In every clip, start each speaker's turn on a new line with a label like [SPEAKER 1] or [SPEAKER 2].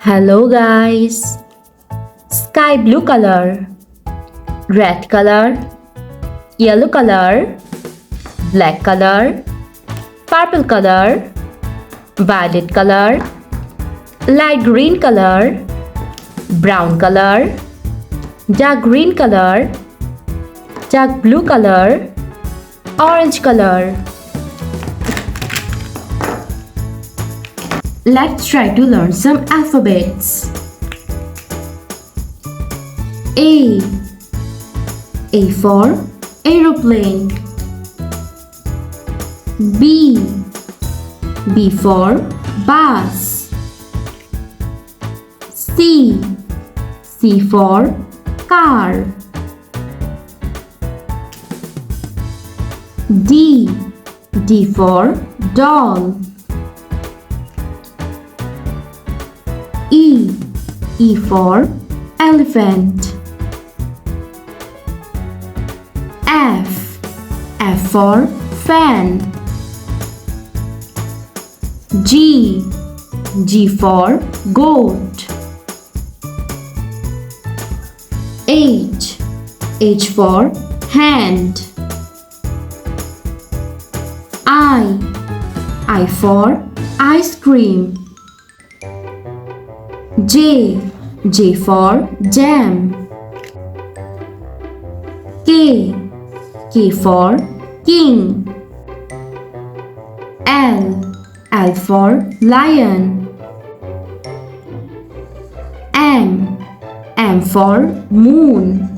[SPEAKER 1] Hello guys. Sky blue color, red color, yellow color, black color, purple color, violet color, light green color, brown color, dark green color, dark blue color, orange color. Let's try to learn some alphabets. A for aeroplane. B for bus. C for car. D for doll. E for elephant. F for fan. G for goat. H for hand. I for ice cream. J for jam. K for king. L for lion. M for moon.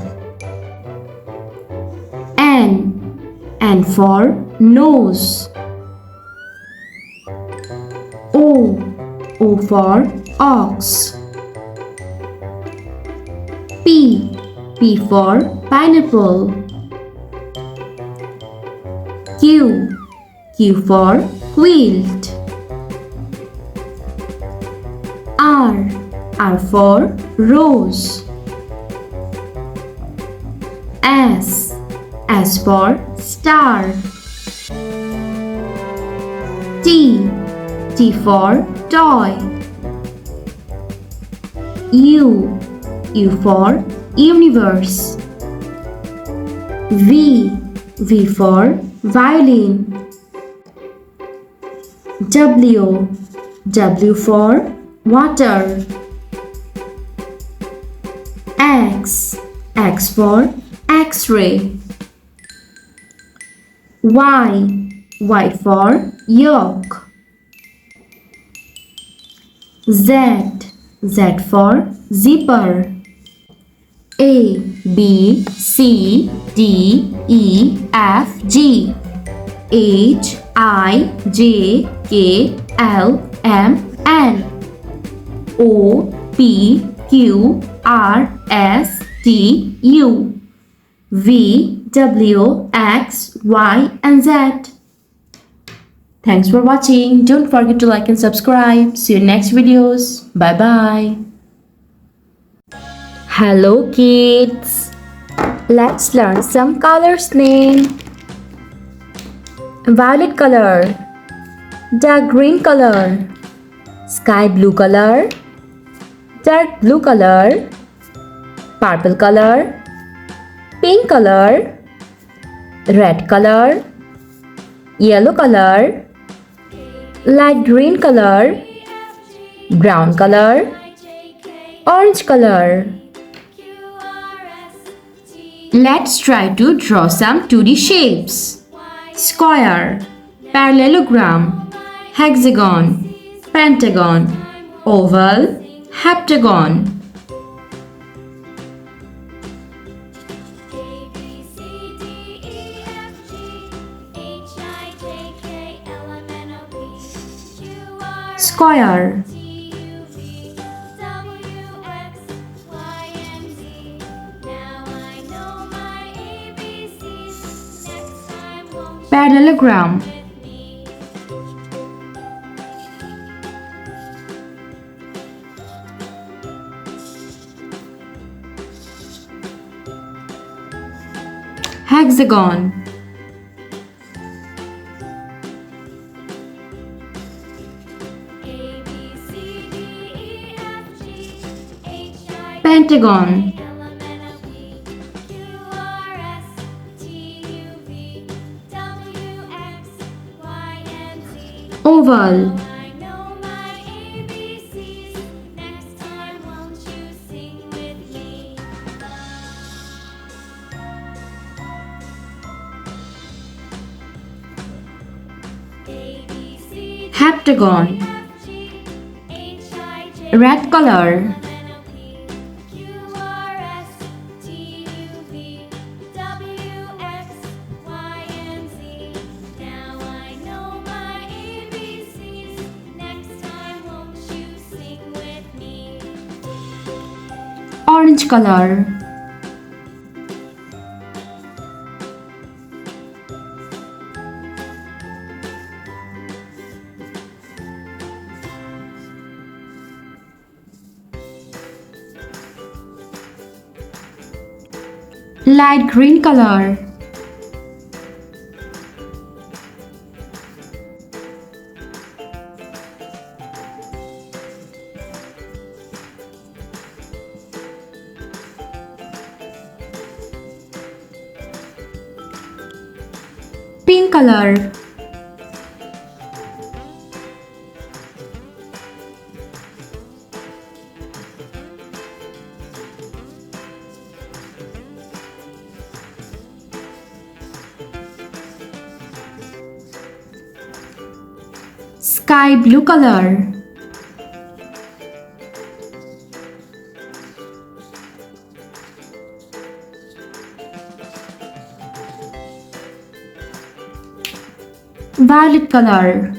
[SPEAKER 1] N for nose. O for ox. P for pineapple. Q for quilt. R for rose. S for star. T for toy. U for universe. V for violin. W for water. X for X-ray. Y for yolk. Z for zipper. A B C D E F G H I J K L M N O P Q R S T U V W X Y and Z. Thanks for watching. Don't forget to like and subscribe. See you in next videos. Bye bye. Hello kids. Let's learn some colors name. Violet color, dark green color, sky blue color, dark blue color, purple color, pink color, red color, yellow color, light green color, brown color, orange color. Let's try to draw some 2D shapes. Square, parallelogram, hexagon, pentagon, oval, heptagon. Square, parallelogram, hexagon, Pentagon. Oval. Heptagon. Red color. Orange color. Light green color. Pink color. Sky blue color. Violet color.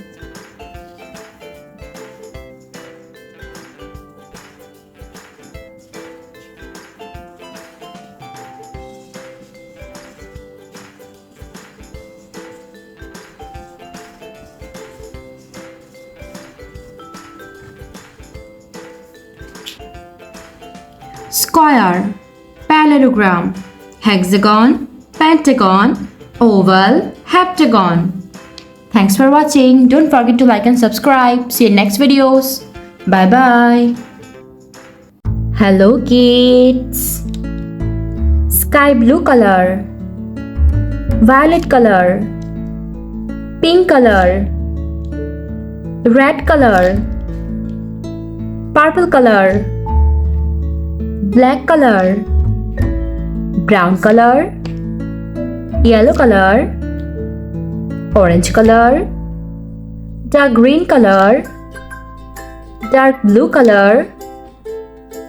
[SPEAKER 1] Square, parallelogram, hexagon, pentagon, oval, heptagon. Thanks for watching. Don't forget to like and subscribe. See you in next videos. Bye bye. Hello kids. Sky blue color, violet color, pink color, red color, purple color, black color, brown color, yellow color, orange color, dark green color, dark blue color,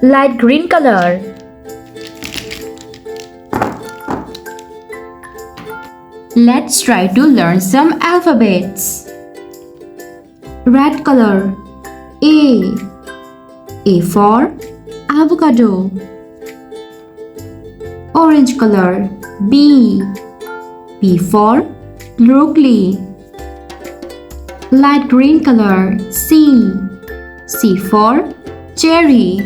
[SPEAKER 1] light green color. Let's try to learn some alphabets. Red color. A for avocado. Orange color. B for broccoli. Light green color. C for cherry.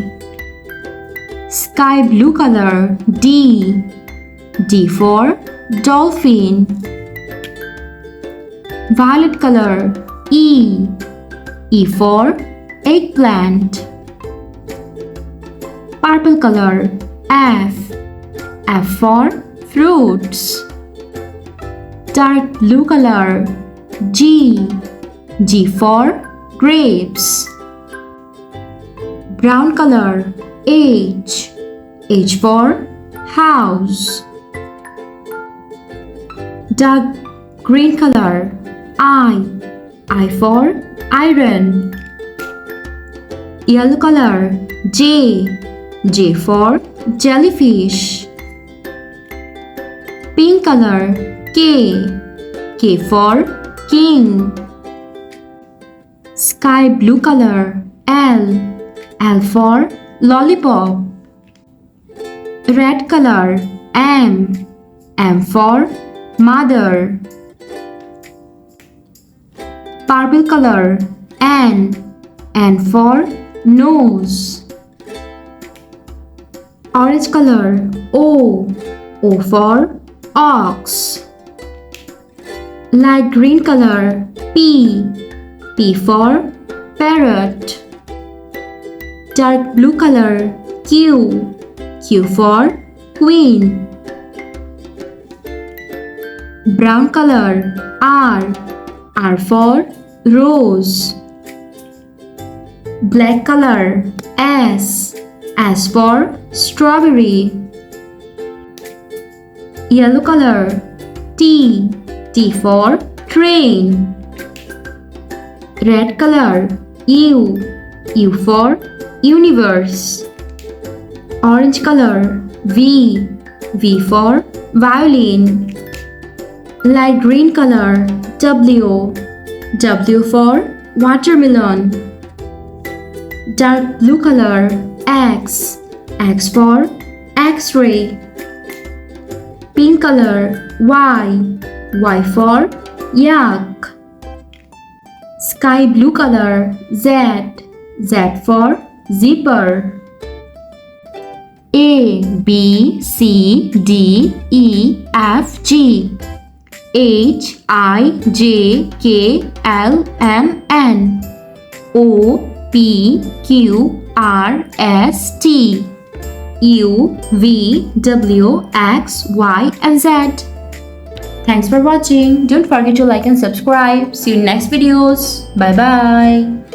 [SPEAKER 1] Sky blue color. D for dolphin. Violet color. E for eggplant. Purple color. F for fruits. Dark blue color. G for grapes. Brown color. H for house. Dark green color. I for iron. Yellow color. J for jellyfish. Pink color. K for king. Sky blue color. L for lollipop. Red color. M for mother. Purple color. N for nose. Orange color. O for ox. Light green color. P for parrot. Dark blue color. Q. Q for Queen. Brown color. R. R for Rose. Black color. S. S for Strawberry. Yellow color. T. T for Train. Red color. U. U for Universe. Orange color. V. V for Violin. Light green color. W. W for Watermelon. Dark blue color. X. X for X-ray. Pink color. Y. Y for Yak. Sky blue color. Z. Z for Zipper. A, B, C, D, E, F, G, H, I, J, K, L, M, N, O, P, Q, R, S, T, U, V, W, X, Y, and Z. Thanks for watching. Don't forget to like and subscribe. See you in next videos. Bye bye.